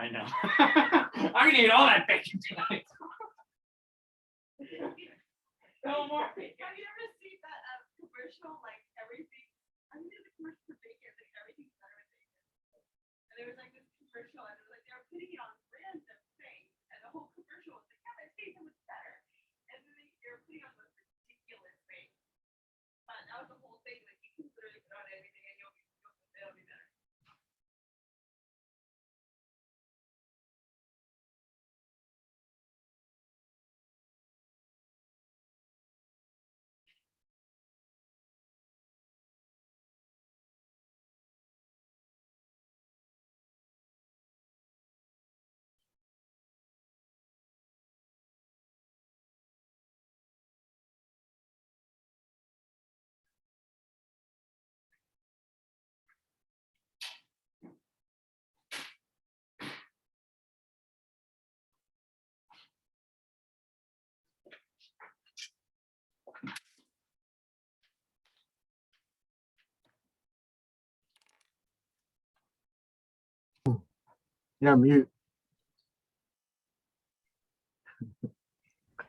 I know. I'm gonna eat all that bacon tonight. No more bacon. Have you ever seen that commercial, like everything? I mean, the commercial for bacon, like everything's better with bacon. And there was like this commercial, and it was like they were putting it on random things, and the whole commercial was like, yeah, that tastes so much better. And then they were putting on those ridiculous things. But that was the whole thing. Like you can literally put on anything, and it'll be better. Yeah, mute.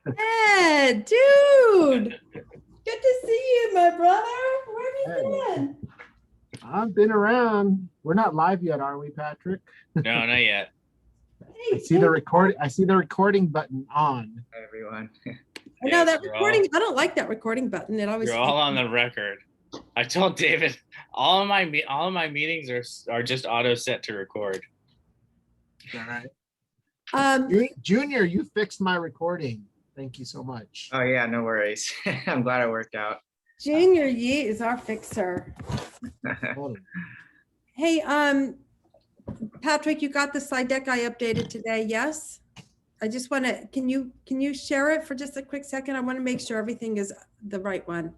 Ed, dude. Good to see you, my brother. Where have you Hey. been? I've been around. We're not live yet, are we, Patrick? No, not yet. I see the recording button on. Hi, everyone. I know that Yes, recording. I don't like that recording button. It always. You're all on the record. I told David all of my meetings are just auto set to record. All right. Um, Junior, you fixed my recording. Thank you so much. Oh yeah, no worries. I'm glad it worked out. Junior Yee is our fixer. Hold on. Hey, Patrick, you got the slide deck I updated today? Yes. I just want to. Can you share it for just a quick second? I want to make sure everything is the right one.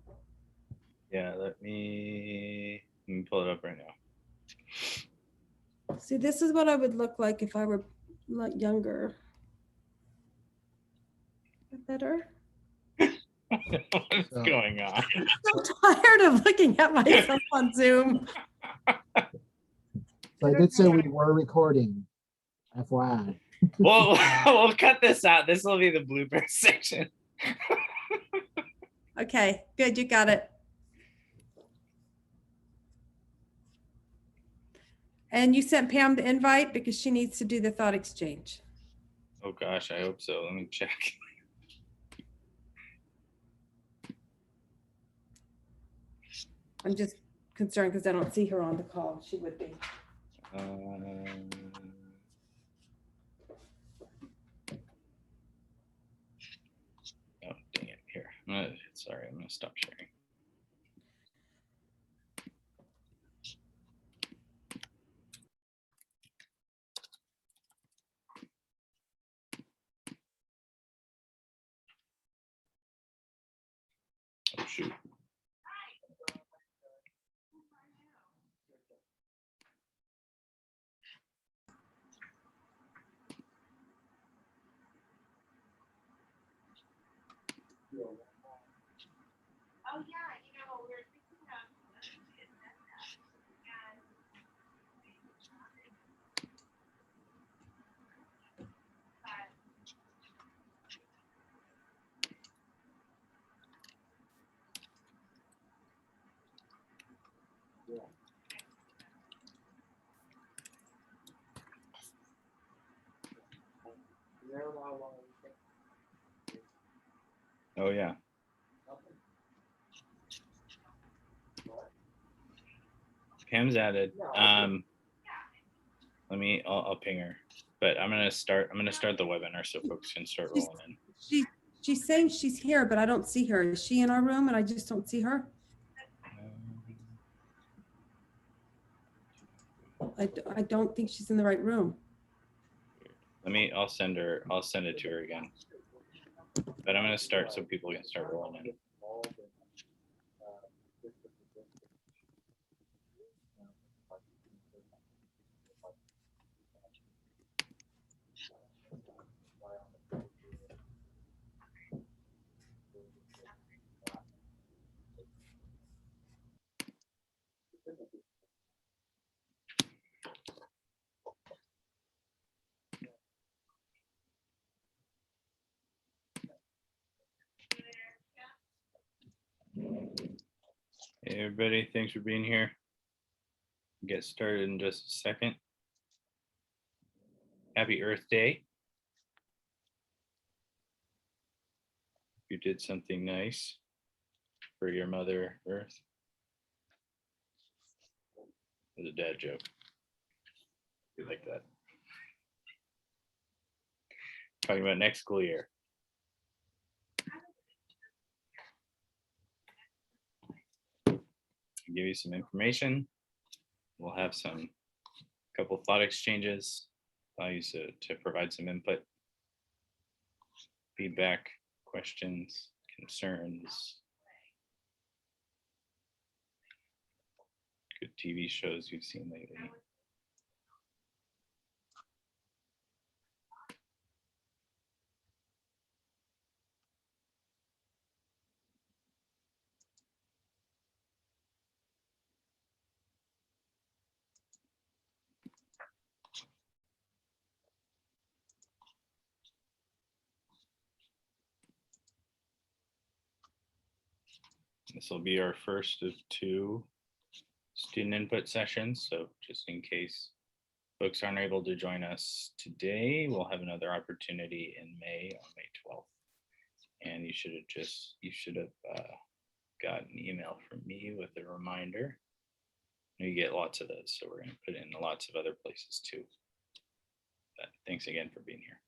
Yeah, let me pull it up right now. See, this is what I would look like if I were younger. Better. What's going on? I'm tired of looking at myself on Zoom. So I did say we were recording. FYI. Well, we'll cut this out. This will be the blooper section. Okay, good. You got it. And you sent Pam the invite because she needs to do the thought exchange. Oh gosh, I hope so. Let me check. I'm just concerned because I don't see her on the call. She would be. Oh, dang it. Here. Sorry, I'm going to stop sharing. Oh, shoot. Oh yeah, we were thinking of Oh, yeah. Pam's added. I'll ping her. But I'm gonna start the webinar so folks can start rolling in. She's saying she's here, but I don't see her. Is she in our room and I just don't see her? I don't think she's in the right room. I'll send it to her again. But I'm gonna start so people can start rolling in. Hey, everybody, thanks for being here. Get started in just a second. Happy Earth Day. You did something nice for your Mother Earth. It was a dad joke. You like that? Talking about next school year. I'll give you some information. We'll have some couple thought exchanges. I'll use it to provide some input, feedback, questions, concerns, good TV shows you've seen lately. This will be our first of 2 student input sessions. So just in case folks aren't able to join us today, we'll have another opportunity in May, on May 12th. And you should have got an email from me with a reminder. You get lots of those, so we're going to put it in lots of other places too. But thanks again for being here.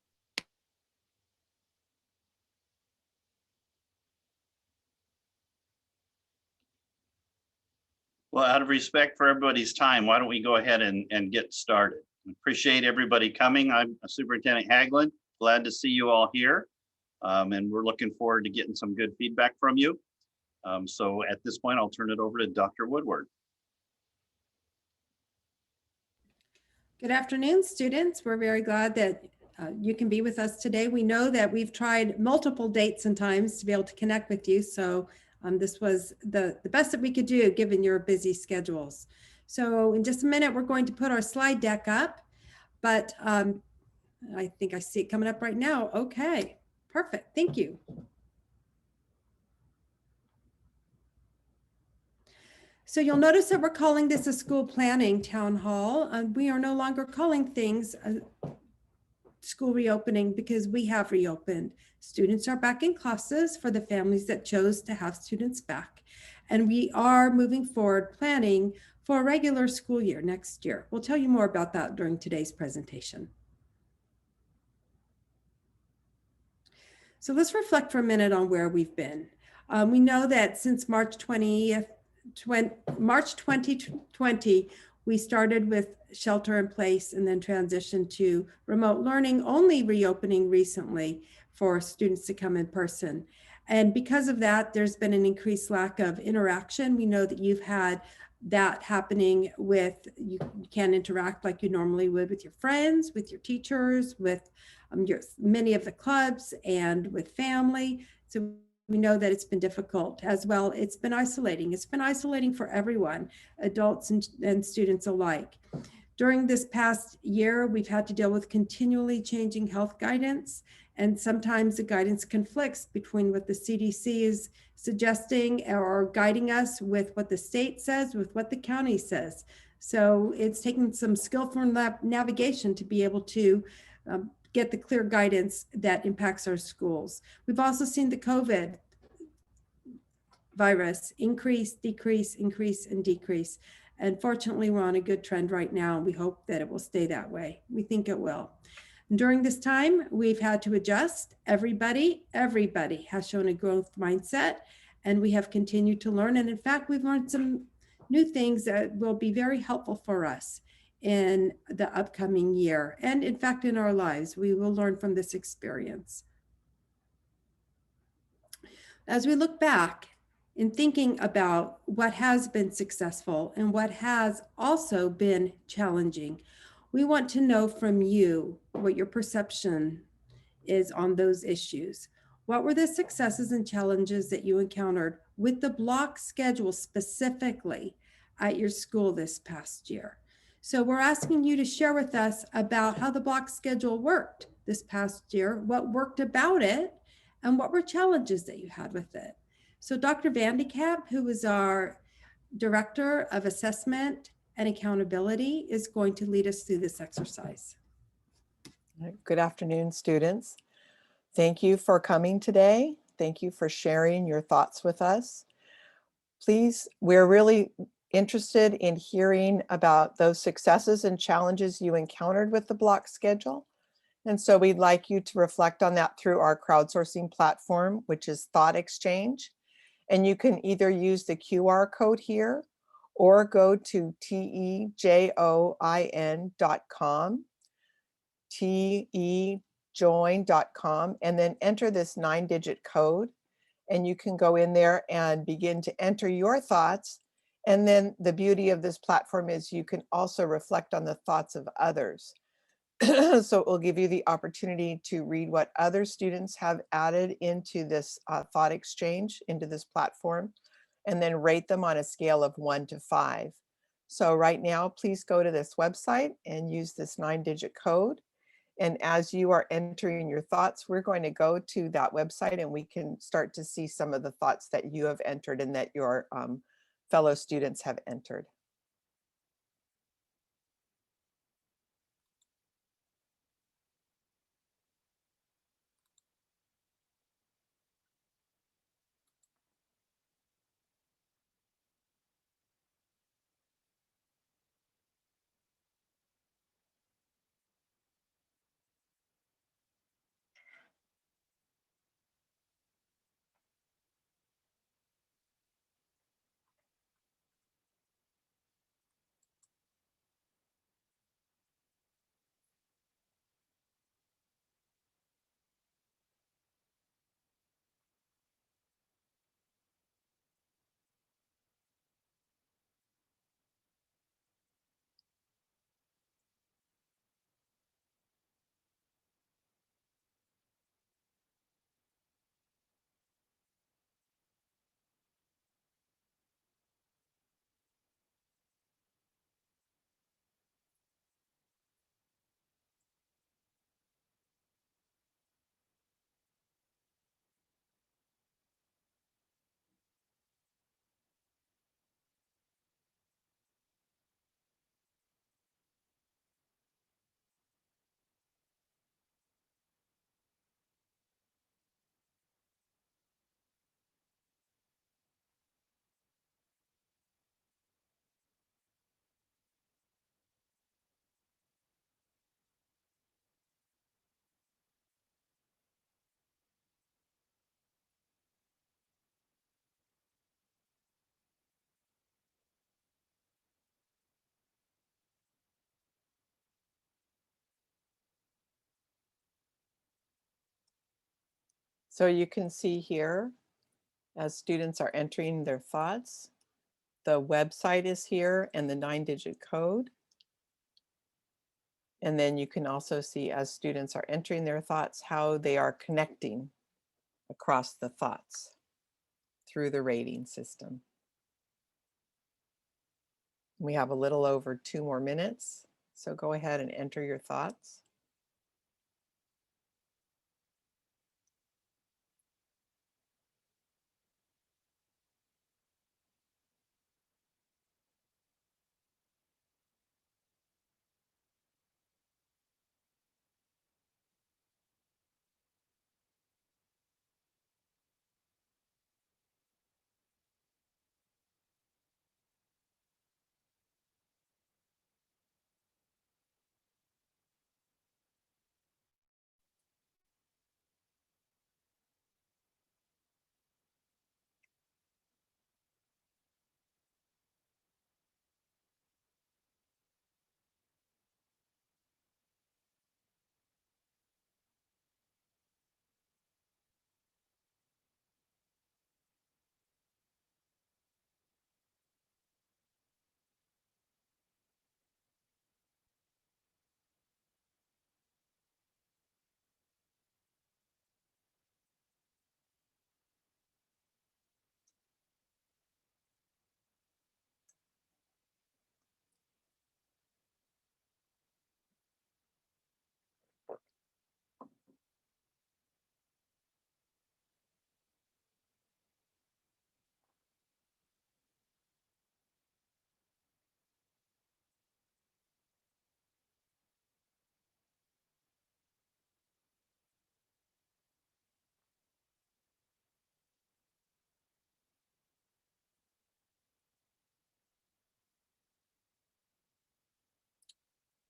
Well, out of respect for everybody's time, why don't we go ahead and get started? Appreciate everybody coming. I'm Superintendent Haglund. Glad to see you all here. And we're looking forward to getting some good feedback from you. So at this point, I'll turn it over to Dr. Woodward. Good afternoon, students. We're very glad that you can be with us today. We know that we've tried multiple dates and times to be able to connect with you. So this was the best that we could do given your busy schedules. So in just a minute, we're going to put our slide deck up, but I think I see it coming up right now. Okay, perfect. Thank you. So you'll notice that we're calling this a school planning town hall. We are no longer calling things school reopening because we have reopened. Students are back in classes for the families that chose to have students back. And we are moving forward planning for a regular school year next year. We'll tell you more about that during today's presentation. So let's reflect for a minute on where we've been. We know that since March 2020, we started with shelter in place and then transitioned to remote learning, only reopening recently for students to come in person. And because of that, there's been an increased lack of interaction. We know that you've had that happening with, you can't interact like you normally would with your friends, with your teachers, with many of the clubs and with family. So we know that it's been difficult as well. It's been isolating. It's been isolating for everyone, adults and students alike. During this past year, we've had to deal with continually changing health guidance, and sometimes the guidance conflicts between what the CDC is suggesting or guiding us with what the state says, with what the county says. So it's taken some skillful navigation to be able to get the clear guidance that impacts our schools. We've also seen the COVID virus increase, decrease, increase, and decrease. And fortunately, we're on a good trend right now. And we hope that it will stay that way. We think it will. And during this time, we've had to adjust. Everybody has shown a growth mindset, and we have continued to learn. And in fact, we've learned some new things that will be very helpful for us in the upcoming year. And in fact, in our lives, we will learn from this experience. As we look back in thinking about what has been successful and what has also been challenging, we want to know from you what your perception is on those issues. What were the successes and challenges that you encountered with the block schedule specifically at your school this past year? So we're asking you to share with us about how the block schedule worked this past year, what worked about it, and what were challenges that you had with it. So Dr. Vandekamp, who is our Director of Assessment and Accountability, is going to lead us through this exercise. Good afternoon, students. Thank you for coming today. Thank you for sharing your thoughts with us. Please, we're really interested in hearing about those successes and challenges you encountered with the block schedule. And so we'd like you to reflect on that through our crowdsourcing platform, which is Thought Exchange. And you can either use the QR code here or go to tejoin.com, tejoin.com, and then enter this 9-digit code. And you can go in there and begin to enter your thoughts. And then the beauty of this platform is you can also reflect on the thoughts of others. So it will give you the opportunity to read what other students have added into this thought exchange, into this platform, and then rate them on a scale of 1 to 5. So right now, please go to this website and use this 9-digit code. And as you are entering your thoughts, we're going to go to that website and we can start to see some of the thoughts that you have entered and that your fellow students have entered. So you can see here, as students are entering their thoughts, the website is here and the 9-digit code. And then you can also see, as students are entering their thoughts, how they are connecting across the thoughts through the rating system. We have a little over 2 more minutes, so go ahead and enter your thoughts.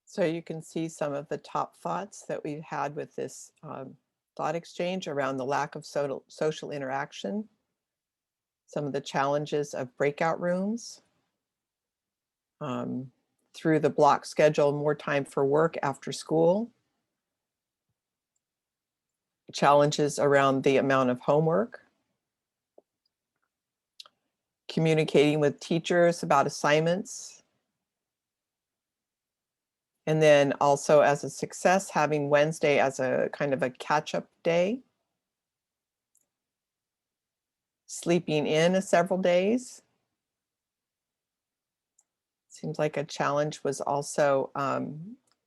So you can see some of the top thoughts that we've had with this thought exchange around the lack of social interaction, some of the challenges of breakout rooms, through the block schedule, more time for work after school, challenges around the amount of homework, communicating with teachers about assignments, and then also as a success, having Wednesday as a kind of a catch-up day, sleeping in several days. Seems like a challenge was also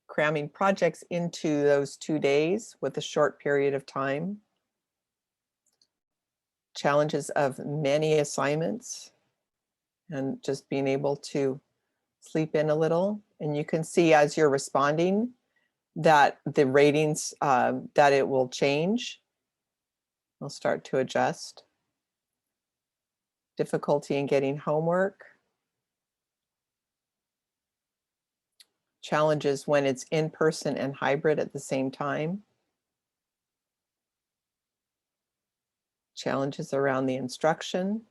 cramming projects into those 2 days with a short period of time. Challenges of many assignments and just being able to sleep in a little. And you can see as you're responding that the ratings, that it will change. We'll start to adjust. Difficulty in getting homework. Challenges when it's in person and hybrid at the same time. Challenges around the instruction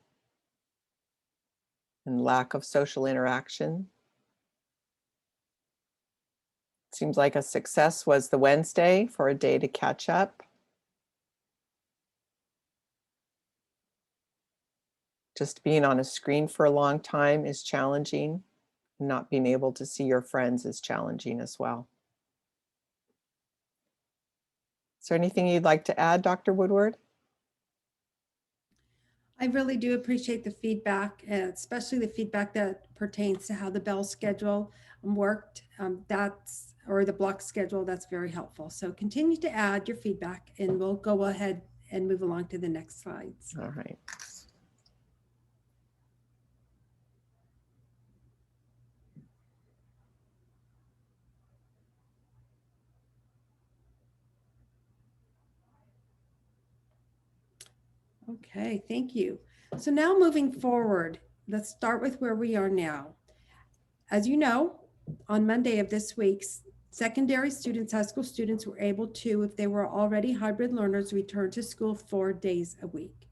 and lack of social interaction. Seems like a success was the Wednesday for a day to catch up. Just being on a screen for a long time is challenging. Not being able to see your friends is challenging as well. Is there anything you'd like to add, Dr. Woodward? I really do appreciate the feedback, especially the feedback that pertains to how the bell schedule worked. Or the block schedule, that's very helpful. So continue to add your feedback and we'll go ahead and move along to the next slides. All right. Okay, thank you. So now moving forward, let's start with where we are now. As you know, on Monday of this week, secondary students, high school students were able to, if they were already hybrid learners, return to school 4 days a week.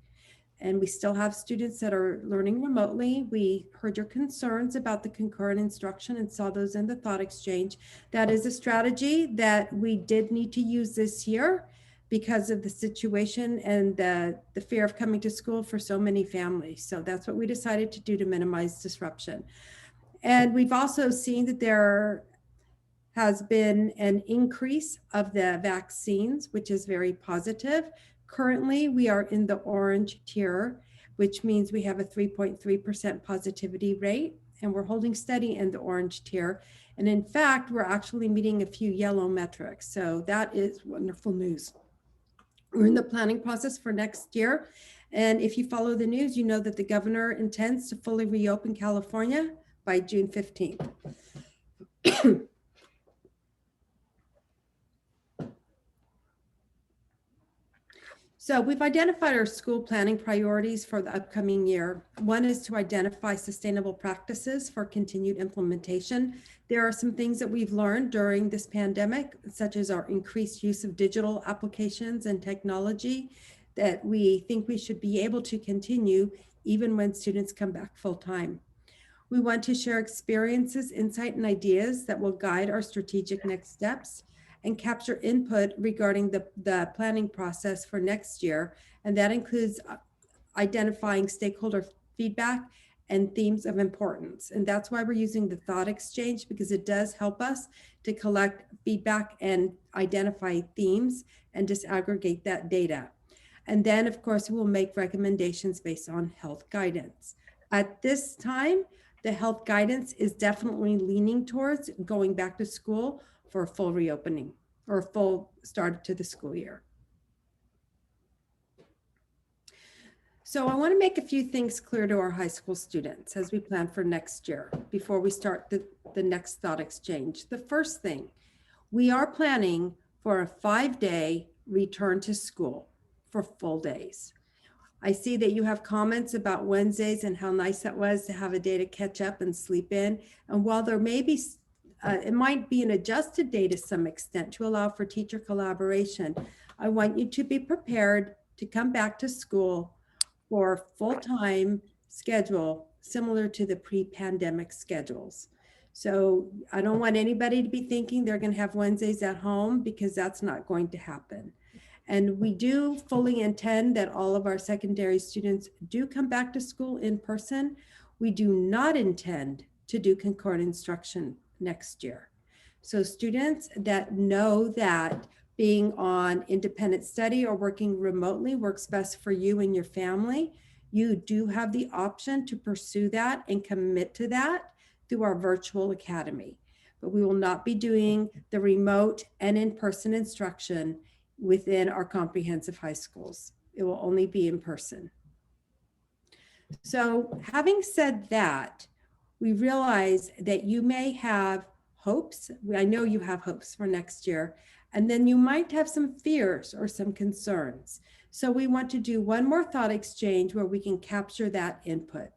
And we still have students that are learning remotely. We heard your concerns about the concurrent instruction and saw those in the thought exchange. That is a strategy that we did need to use this year because of the situation and the fear of coming to school for so many families. So that's what we decided to do to minimize disruption. And we've also seen that there has been an increase of the vaccines, which is very positive. Currently, we are in the orange tier, which means we have a 3.3% positivity rate, and we're holding steady in the orange tier. And in fact, we're actually meeting a few yellow metrics. So that is wonderful news. We're in the planning process for next year. And if you follow the news, you know that the governor intends to fully reopen California by June 15th. So we've identified our school planning priorities for the upcoming year. One is to identify sustainable practices for continued implementation. There are some things that we've learned during this pandemic, such as our increased use of digital applications and technology, that we think we should be able to continue even when students come back full time. We want to share experiences, insight, and ideas that will guide our strategic next steps and capture input regarding the planning process for next year. And that includes identifying stakeholder feedback and themes of importance. And that's why we're using the thought exchange, because it does help us to collect feedback and identify themes and disaggregate that data. And then, of course, we'll make recommendations based on health guidance. At this time, the health guidance is definitely leaning towards going back to school for a full reopening or a full start to the school year. So I want to make a few things clear to our high school students as we plan for next year before we start the next thought exchange. The first thing, we are planning for a 5-day return to school for full days. I see that you have comments about Wednesdays and how nice that was to have a day to catch up and sleep in. And while there may be it might be an adjusted day to some extent to allow for teacher collaboration. I want you to be prepared to come back to school for full-time schedule similar to the pre-pandemic schedules. So I don't want anybody to be thinking they're going to have Wednesdays at home, because that's not going to happen. And we do fully intend that all of our secondary students do come back to school in person. We do not intend to do concurrent instruction next year. So students that know that being on independent study or working remotely works best for you and your family, you do have the option to pursue that and commit to that through our virtual academy. But we will not be doing the remote and in-person instruction within our comprehensive high schools. It will only be in person. So having said that, we realize that you may have hopes. I know you have hopes for next year, and then you might have some fears or some concerns. So we want to do one more thought exchange where we can capture that input.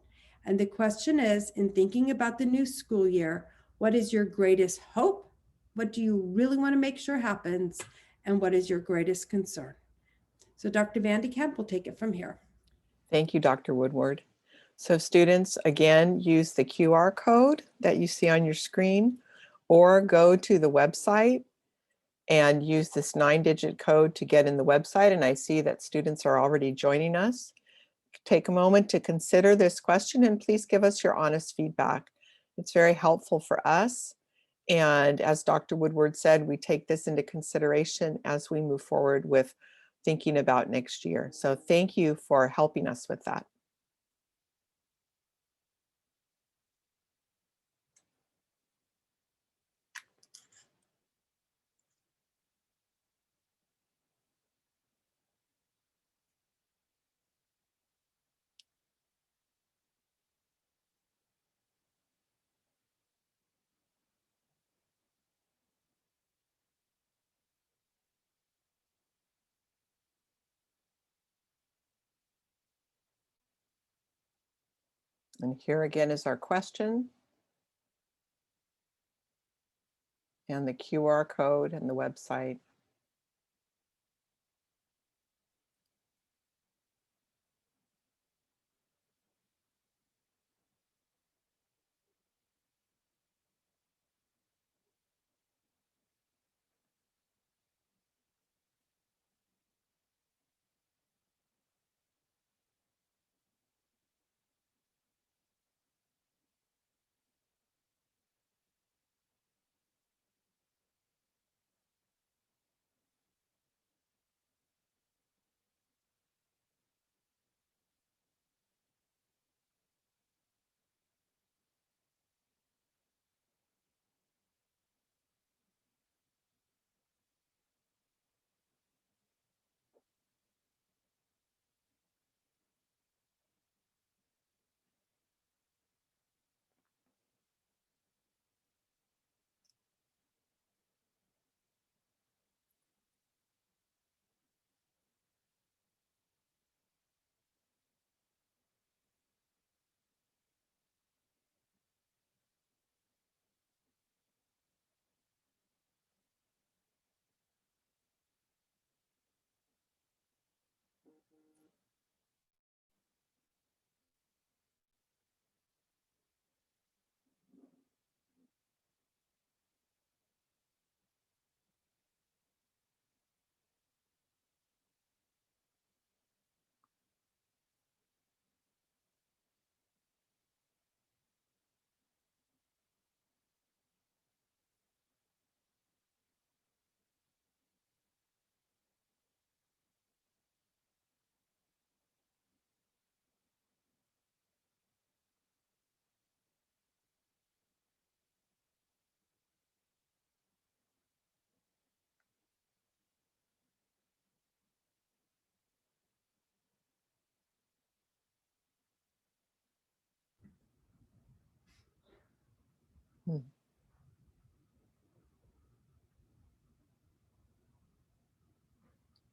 And the question is, in thinking about the new school year, what is your greatest hope? What do you really want to make sure happens? And what is your greatest concern? So Dr. Van de Kamp will take it from here. Thank you, Dr. Woodward. So students, again, use the QR code that you see on your screen, or go to the website and use this 9-digit code to get in the website. And I see that students are already joining us. Take a moment to consider this question and please give us your honest feedback. It's very helpful for us. And as Dr. Woodward said, we take this into consideration as we move forward with thinking about next year. So thank you for helping us with that. And here again is our question, and the QR code and the website.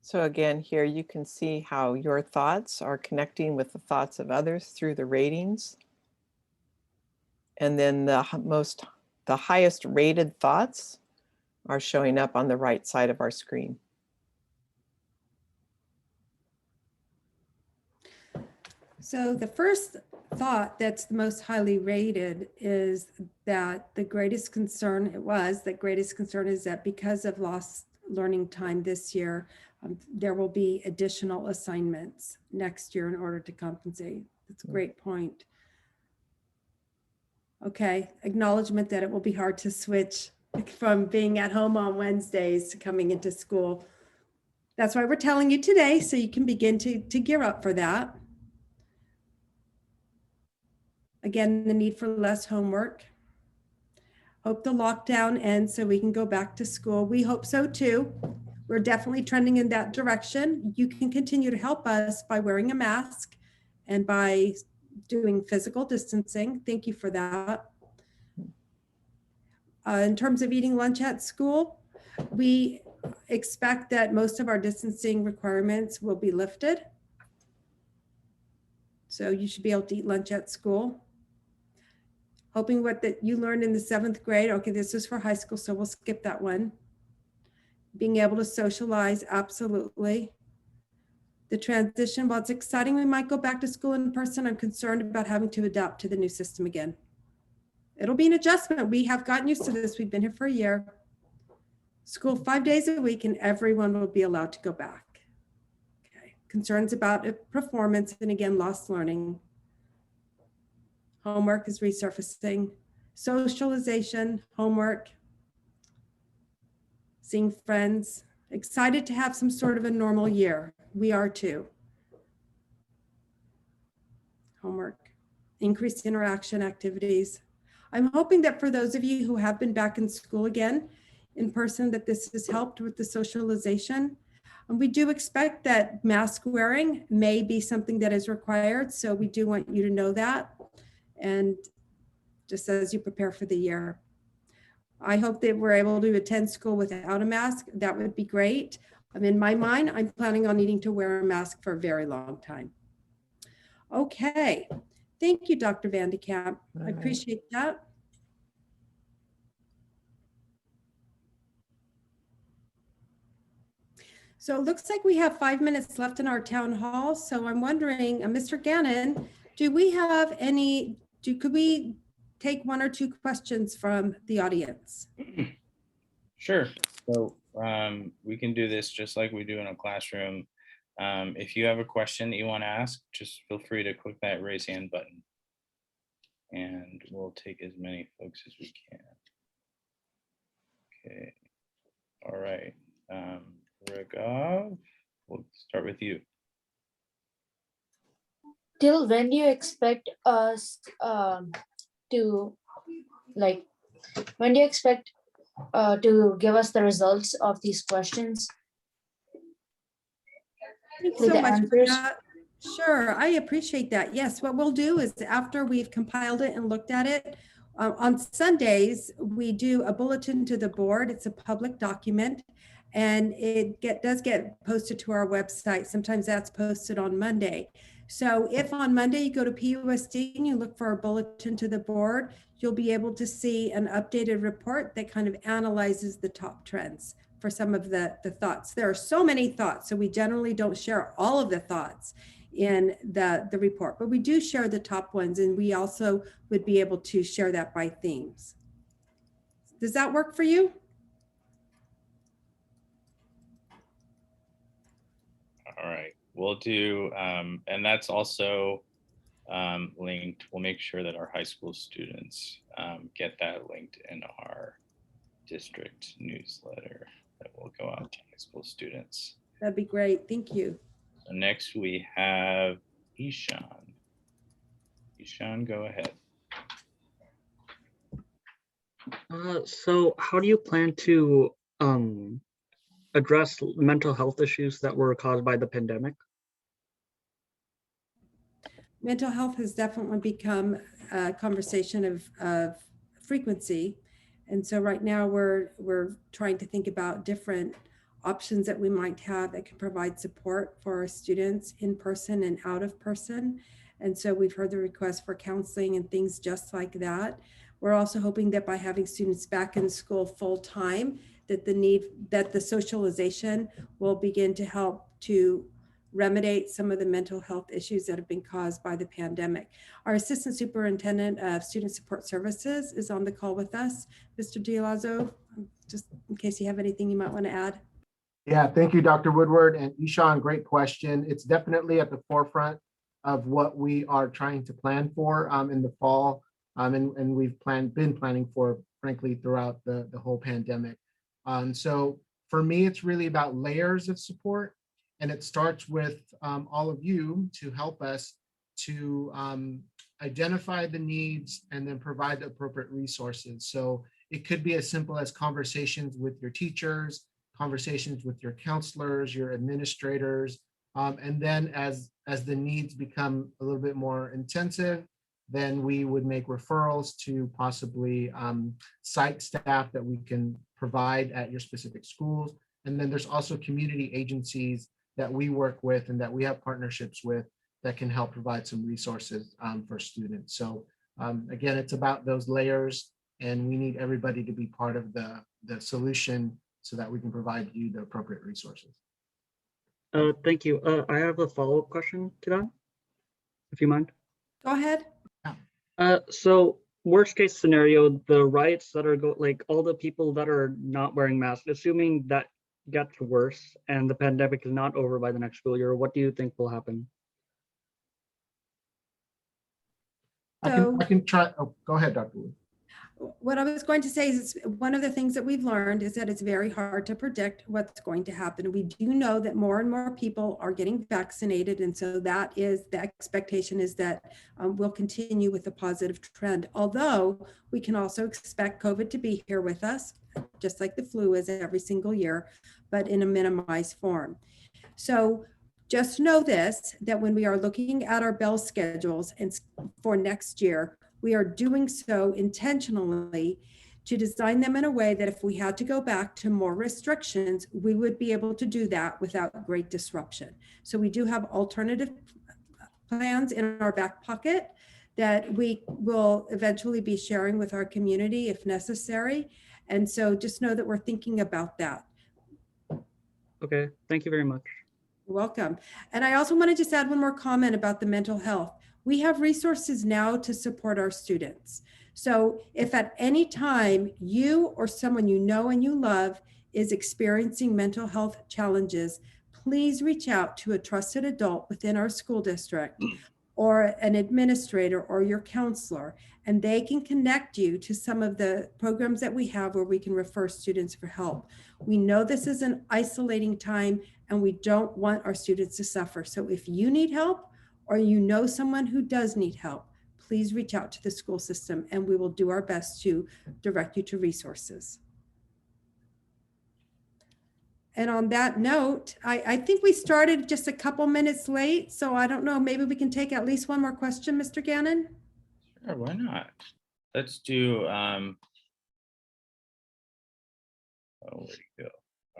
So again, here you can see how your thoughts are connecting with the thoughts of others through the ratings. And then the the highest rated thoughts are showing up on the right side of our screen. So the first thought that's the most highly rated is that the greatest concern is that because of lost learning time this year, there will be additional assignments next year in order to compensate. That's a great point. Okay, acknowledgement that it will be hard to switch from being at home on Wednesdays to coming into school. That's why we're telling you today, so you can begin to gear up for that. Again, the need for less homework. Hope the lockdown ends so we can go back to school. We hope so too. We're definitely trending in that direction. You can continue to help us by wearing a mask and by doing physical distancing. Thank you for that. In terms of eating lunch at school, we expect that most of our distancing requirements will be lifted. So you should be able to eat lunch at school. Hoping what that you learned in the 7th grade. Okay, this is for high school, so we'll skip that one. Being able to socialize, absolutely. The transition, while it's exciting, we might go back to school in person. I'm concerned about having to adapt to the new system again. It'll be an adjustment. We have gotten used to this. We've been here for a year. School 5 days a week and everyone will be allowed to go back. Okay. Concerns about performance and again, lost learning. Homework is resurfacing. Socialization, homework, seeing friends. Excited to have some sort of a normal year. We are too. Homework, increased interaction activities. I'm hoping that for those of you who have been back in school again in person, that this has helped with the socialization. And we do expect that mask wearing may be something that is required. So we do want you to know that. And just as you prepare for the year. I hope that we're able to attend school without a mask. That would be great. In my mind, I'm planning on needing to wear a mask for a very long time. Okay, thank you, Dr. Van de Kamp. I appreciate that. So it looks like we have 5 minutes left in our town hall. So I'm wondering, Mr. Gannon, do we have any, could we take 1 or 2 questions from the audience? Sure. So we can do this just like we do in a classroom. If you have a question that you want to ask, just feel free to click that raise hand button. And we'll take as many folks as we can. Okay. All right. Regov, we'll start with you. Till when do you expect us to, like, when do you expect to give us the results of these questions? Thanks With so the much for answers? that. Sure, I appreciate that. Yes, what we'll do is after we've compiled it and looked at it, on Sundays, we do a bulletin to the board. It's a public document and it does get posted to our website. Sometimes that's posted on Monday. So if on Monday you go to PUSD and you look for a bulletin to the board, you'll be able to see an updated report that kind of analyzes the top trends for some of the thoughts. There are so many thoughts, so we generally don't share all of the thoughts in the report, but we do share the top ones, and we also would be able to share that by themes. Does that work for you? All right, we'll do, and that's also linked. We'll make sure that our high school students get that linked in our district newsletter that will go out to high school students. That'd be great. Thank you. So next we have Ishan. Ishan, go ahead. So how do you plan to address mental health issues that were caused by the pandemic? Mental health has definitely become a conversation of frequency. And so right now we're trying to think about different options that we might have that can provide support for our students in person and out of person. And so we've heard the request for counseling and things just like that. We're also hoping that by having students back in school full time, that the socialization will begin to help to remediate some of the mental health issues that have been caused by the pandemic. Our Assistant Superintendent of Student Support Services is on the call with us. Mr. Dialazzo, just in case you have anything you might want to add. Yeah, thank you, Dr. Woodward and Ishan. Great question. It's definitely at the forefront of what we are trying to plan for in the fall. And we've been planning for, frankly, throughout the whole pandemic. So for me, it's really about layers of support. And it starts with all of you to help us to identify the needs and then provide the appropriate resources. So it could be as simple as conversations with your teachers, conversations with your counselors, your administrators. And then as the needs become a little bit more intensive, then we would make referrals to possibly site staff that we can provide at your specific schools. And then there's also community agencies that we work with and that we have partnerships with that can help provide some resources for students. So again, it's about those layers, and we need everybody to be part of the solution so that we can provide you the appropriate resources. Thank you. I have a follow-up question to that, if you mind. Go ahead. So worst case scenario, the riots that are like all the people that are not wearing masks, assuming that gets worse and the pandemic is not over by the next school year, what do you think will happen? I can try. Oh, go ahead, Dr. Wood. What I was going to say is one of the things that we've learned is that it's very hard to predict what's going to happen. We do know that more and more people are getting vaccinated. And so that is the expectation, is that we'll continue with the positive trend. Although we can also expect COVID to be here with us, just like the flu is every single year, but in a minimized form. So just know this, that when we are looking at our bell schedules and for next year, we are doing so intentionally to design them in a way that if we had to go back to more restrictions, we would be able to do that without great disruption. So we do have alternative plans in our back pocket that we will eventually be sharing with our community if necessary. And so just know that we're thinking about that. Okay, thank you very much. You're welcome. And I also want to just add one more comment about the mental health. We have resources now to support our students. So if at any time you or someone you know and you love is experiencing mental health challenges, please reach out to a trusted adult within our school district or an administrator or your counselor, and they can connect you to some of the programs that we have where we can refer students for help. We know this is an isolating time and we don't want our students to suffer. So if you need help, or you know someone who does need help, please reach out to the school system and we will do our best to direct you to resources. And on that note, I think we started just a couple minutes late, so I don't know, maybe we can take at least one more question, Mr. Gannon? Sure, why not? Let's do, oh, where'd he go?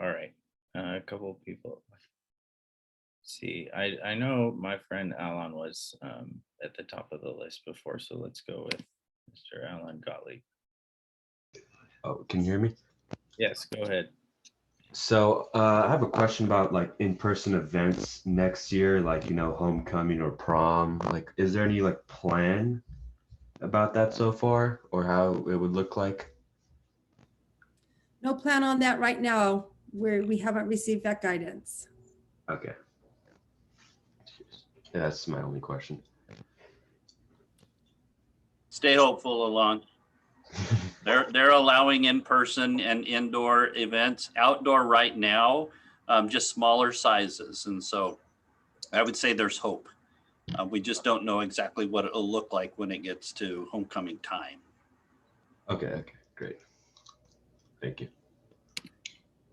All right, a couple of people. See, I know my friend Alan was at the top of the list before, so let's go with Mr. Alan Gottlieb. Oh, can you hear me? Yes, go ahead. So I have a question about like in-person events next year, like, you know, homecoming or prom. Like, is there any like plan about that so far, or how it would look like? No plan on that right now, where we haven't received that guidance. Okay. Yeah, that's my only question. Stay hopeful, Alon. They're allowing in-person and indoor events. Outdoor right now, just smaller sizes. And so I would say there's hope. We just don't know exactly what it'll look like when it gets to homecoming time. Okay, great. Thank you.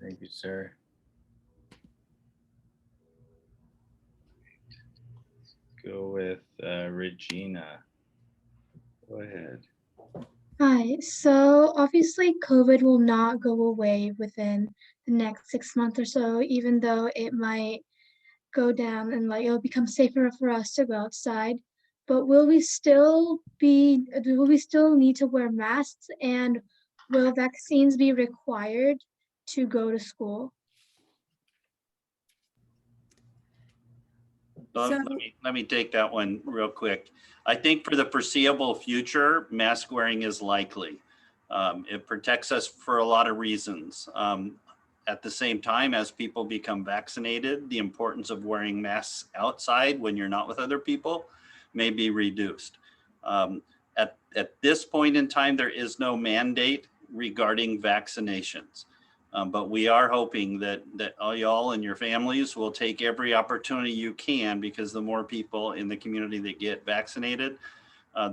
Thank you, sir. Go with Regina. Go ahead. Hi, so obviously COVID will not go away within the next 6 months or so, even though it might go down and like it'll become safer for us to go outside. but will we still need to wear masks, and will vaccines be required to go to school? So So- let me take that one real quick. I think for the foreseeable future, mask wearing is likely. It protects us for a lot of reasons. At the same time, as people become vaccinated, the importance of wearing masks outside when you're not with other people may be reduced. At this point in time, there is no mandate regarding vaccinations. But we are hoping that all y'all and your families will take every opportunity you can, because the more people in the community that get vaccinated,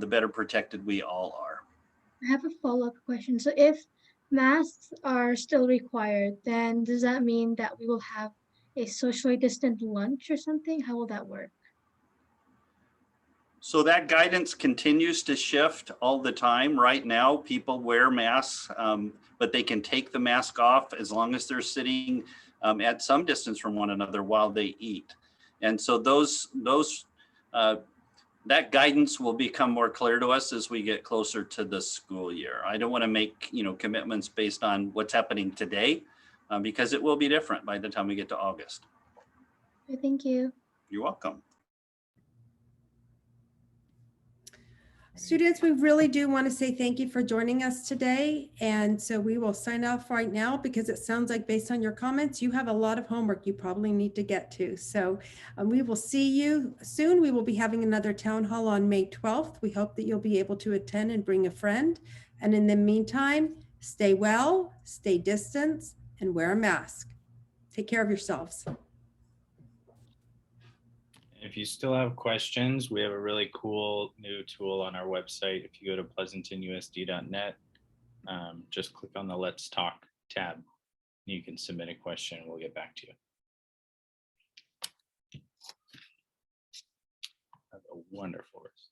the better protected we all are. I have a follow-up question. So if masks are still required, then does that mean that we will have a socially distant lunch or something? How will that work? So that guidance continues to shift all the time. Right now, people wear masks, but they can take the mask off as long as they're sitting at some distance from one another while they eat. And so that guidance will become more clear to us as we get closer to the school year. I don't want to make commitments based on what's happening today, because it will be different by the time we get to August. Okay, thank you. You're welcome. Students, we really do want to say thank you for joining us today. And so we will sign off right now, because it sounds like, based on your comments, you have a lot of homework you probably need to get to. So we will see you soon. We will be having another town hall on May 12th. We hope that you'll be able to attend and bring a friend. And in the meantime, stay well, stay distant, and wear a mask. Take care of yourselves. If you still have questions, we have a really cool new tool on our website. If you go to pleasantonusd.net, just click on the Let's Talk tab. You can submit a question and we'll get back to you. Have a wonderful rest.